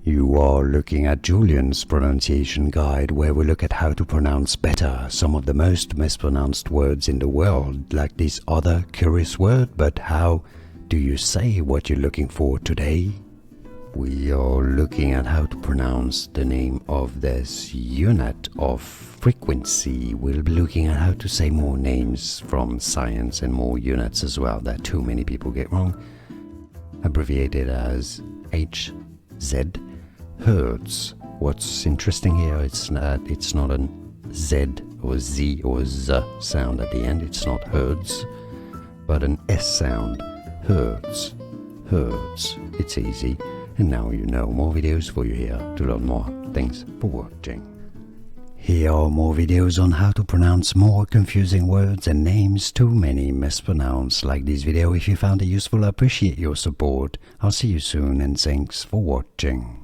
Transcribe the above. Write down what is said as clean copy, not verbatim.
You are looking at Julian's pronunciation guide, where we look at how to pronounce better some of the most mispronounced words in the world, like this other curious word. But how do you say what you're looking for today? We are looking at how to pronounce the name of this unit of frequency. We'll be looking at how to say more names from science and more units as well that too many people get wrong, abbreviated as HZ. Hertz. What's interesting here is that it's not a Z or Z or Z sound at the end. It's not Hertz, but an S sound. Hertz. Hertz. It's easy. And now you know. More videos for you here to learn more. Thanks for watching. Here are more videos on how to pronounce more confusing words and names too many mispronounced. Like this video if you found it useful. I appreciate your support. I'll see you soon and thanks for watching.